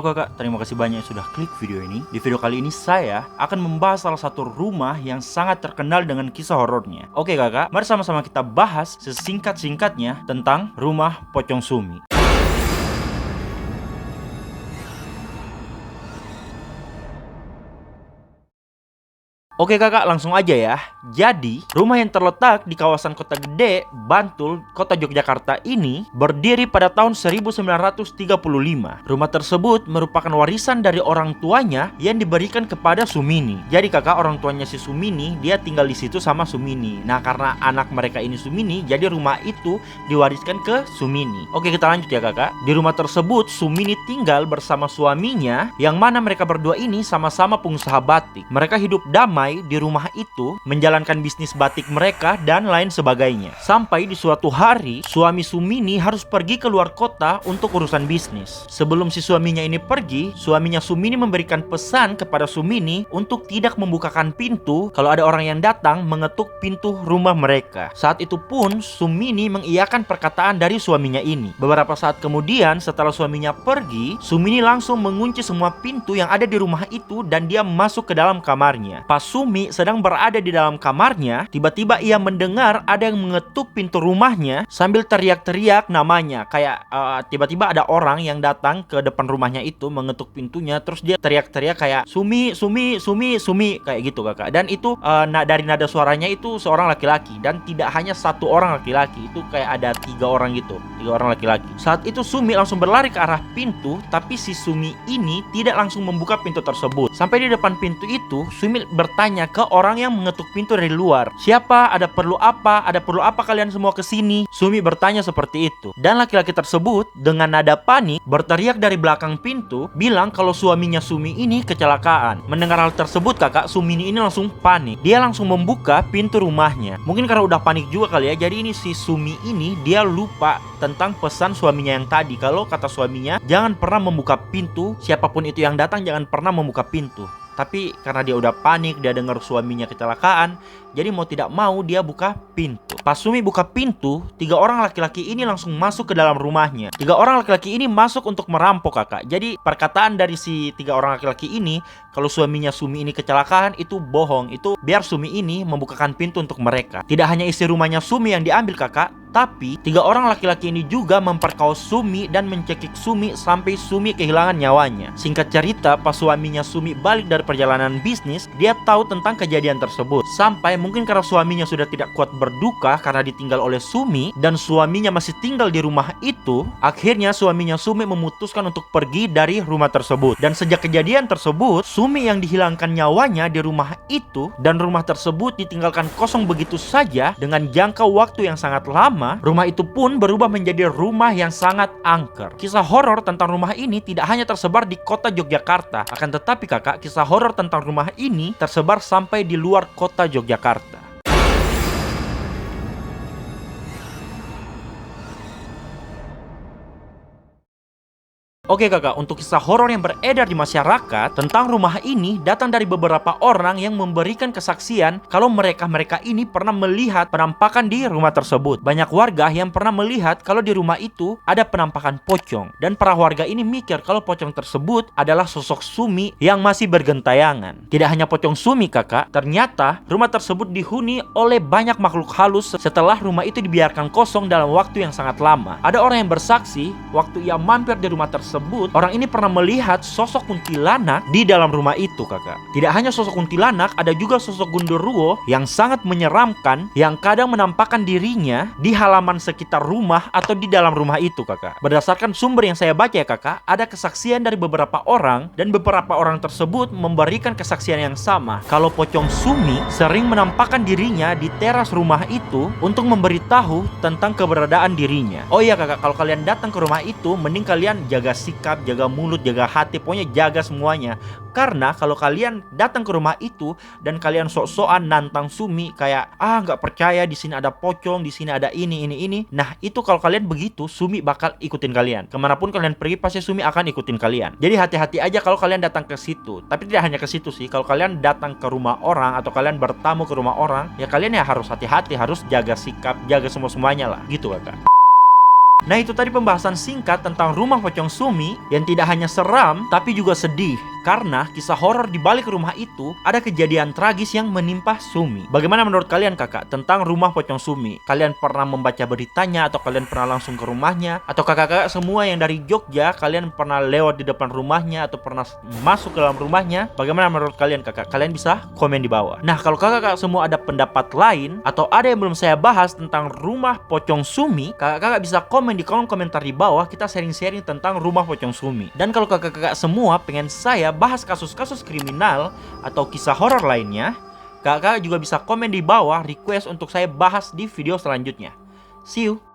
Halo kakak, terima kasih banyak sudah klik video ini. Di video kali ini saya akan membahas salah satu rumah yang sangat terkenal dengan kisah horornya. Oke kakak, mari sama-sama kita bahas sesingkat-singkatnya tentang rumah Pocong Sumi. Oke kakak, langsung aja ya. Jadi, rumah yang terletak di kawasan Kota Gede, Bantul, Kota Yogyakarta ini berdiri pada tahun 1935. Rumah tersebut merupakan warisan dari orang tuanya yang diberikan kepada Sumini. Jadi kakak, orang tuanya si Sumini, dia tinggal di situ sama Sumini. Nah, karena anak mereka ini Sumini, jadi rumah itu diwariskan ke Sumini. Oke, kita lanjut ya kakak. Di rumah tersebut, Sumini tinggal bersama suaminya, yang mana mereka berdua ini sama-sama pengusaha batik. Mereka hidup damai di rumah itu, menjalankan bisnis batik mereka dan lain sebagainya. Sampai di suatu hari, suami Sumini harus pergi ke luar kota untuk urusan bisnis. Sebelum si suaminya ini pergi, suaminya Sumini memberikan pesan kepada Sumini untuk tidak membukakan pintu kalau ada orang yang datang mengetuk pintu rumah mereka. Saat itu pun Sumini mengiyakan perkataan dari suaminya ini. Beberapa saat kemudian, setelah suaminya pergi, Sumini langsung mengunci semua pintu yang ada di rumah itu dan dia masuk ke dalam kamarnya. Pas Sumi sedang berada di dalam kamarnya, tiba-tiba ia mendengar ada yang mengetuk pintu rumahnya sambil teriak-teriak namanya. Kayak tiba-tiba ada orang yang datang ke depan rumahnya itu mengetuk pintunya, terus dia teriak-teriak kayak Sumi, Sumi, Sumi, Sumi, kayak gitu kakak. Dan itu dari nada suaranya itu seorang laki-laki, dan tidak hanya satu orang laki-laki, itu kayak ada 3 orang gitu, 3 orang laki-laki. Saat itu Sumi langsung berlari ke arah pintu, tapi si Sumi ini tidak langsung membuka pintu tersebut. Sampai di depan pintu itu, Sumi bertanya ke orang yang mengetuk pintu dari luar, "Siapa? Ada perlu apa? Ada perlu apa kalian semua kesini?" Sumi bertanya seperti itu. Dan laki-laki tersebut dengan nada panik berteriak dari belakang pintu, bilang kalau suaminya Sumi ini kecelakaan. Mendengar hal tersebut kakak, Sumi ini langsung panik. Dia langsung membuka pintu rumahnya. Mungkin karena udah panik juga kali ya. Jadi ini si Sumi ini dia lupa tentang pesan suaminya yang tadi. Kalau kata suaminya, jangan pernah membuka pintu, siapapun itu yang datang jangan pernah membuka pintu. Tapi karena dia udah panik, dia dengar suaminya kecelakaan, jadi mau tidak mau dia buka pintu. Pas Sumi buka pintu, 3 orang laki-laki ini langsung masuk ke dalam rumahnya. 3 orang laki-laki ini masuk untuk merampok kakak. Jadi perkataan dari si 3 orang laki-laki ini, kalau suaminya Sumi ini kecelakaan, itu bohong. Itu biar Sumi ini membukakan pintu untuk mereka. Tidak hanya isi rumahnya Sumi yang diambil kakak, tapi 3 orang laki-laki ini juga memperkaos Sumi dan mencekik Sumi sampai Sumi kehilangan nyawanya. Singkat cerita, pas suaminya Sumi balik dari perjalanan bisnis, dia tahu tentang kejadian tersebut. Sampai mungkin karena suaminya sudah tidak kuat berduka karena ditinggal oleh Sumi, dan suaminya masih tinggal di rumah itu, akhirnya suaminya Sumi memutuskan untuk pergi dari rumah tersebut. Dan sejak kejadian tersebut, Sumi yang dihilangkan nyawanya di rumah itu, dan rumah tersebut ditinggalkan kosong begitu saja dengan jangka waktu yang sangat lama. Rumah itu pun berubah menjadi rumah yang sangat angker. Kisah horor tentang rumah ini tidak hanya tersebar di kota Yogyakarta, akan tetapi kakak, kisah horor tentang rumah ini tersebar sampai di luar kota Yogyakarta. Oke kakak, untuk kisah horor yang beredar di masyarakat tentang rumah ini datang dari beberapa orang yang memberikan kesaksian kalau mereka ini pernah melihat penampakan di rumah tersebut. Banyak warga yang pernah melihat kalau di rumah itu ada penampakan pocong, dan para warga ini mikir kalau pocong tersebut adalah sosok Sumi yang masih bergentayangan. Tidak hanya pocong Sumi kakak, ternyata rumah tersebut dihuni oleh banyak makhluk halus setelah rumah itu dibiarkan kosong dalam waktu yang sangat lama. Ada orang yang bersaksi waktu ia mampir di rumah tersebut, orang ini pernah melihat sosok kuntilanak di dalam rumah itu kakak. Tidak hanya sosok kuntilanak, ada juga sosok gundurwo yang sangat menyeramkan, yang kadang menampakkan dirinya di halaman sekitar rumah atau di dalam rumah itu kakak. Berdasarkan sumber yang saya baca ya kakak, ada kesaksian dari beberapa orang, dan beberapa orang tersebut memberikan kesaksian yang sama kalau pocong Sumi sering menampakkan dirinya di teras rumah itu untuk memberitahu tentang keberadaan dirinya. Oh iya kakak, kalau kalian datang ke rumah itu, mending kalian jaga sikap, jaga mulut, jaga hati, pokoknya jaga semuanya. Karena kalau kalian datang ke rumah itu dan kalian sok-sokan nantang Sumi kayak nggak percaya di sini ada pocong, di sini ada ini. Nah itu kalau kalian begitu, Sumi bakal ikutin kalian. Kemanapun kalian pergi pasti Sumi akan ikutin kalian. Jadi hati-hati aja kalau kalian datang ke situ. Tapi tidak hanya ke situ sih. Kalau kalian datang ke rumah orang atau kalian bertamu ke rumah orang, ya kalian ya harus hati-hati, harus jaga sikap, jaga semuanya lah. Gitu kakak. Nah, itu tadi pembahasan singkat tentang rumah pocong Sumi yang tidak hanya seram tapi juga sedih. Karena kisah horor di balik rumah itu ada kejadian tragis yang menimpa Sumi. Bagaimana menurut kalian kakak tentang rumah pocong Sumi? Kalian pernah membaca beritanya atau kalian pernah langsung ke rumahnya? Atau kakak-kakak semua yang dari Jogja, kalian pernah lewat di depan rumahnya atau pernah masuk ke dalam rumahnya? Bagaimana menurut kalian kakak? Kalian bisa komen di bawah. Nah, kalau kakak-kakak semua ada pendapat lain atau ada yang belum saya bahas tentang rumah pocong Sumi, kakak-kakak bisa komen di kolom komentar di bawah. Kita sharing-sharing tentang rumah pocong Sumi. Dan kalau kakak-kakak semua pengen saya bahas kasus-kasus kriminal atau kisah horor lainnya, kakak juga bisa komen di bawah request untuk saya bahas di video selanjutnya. See you!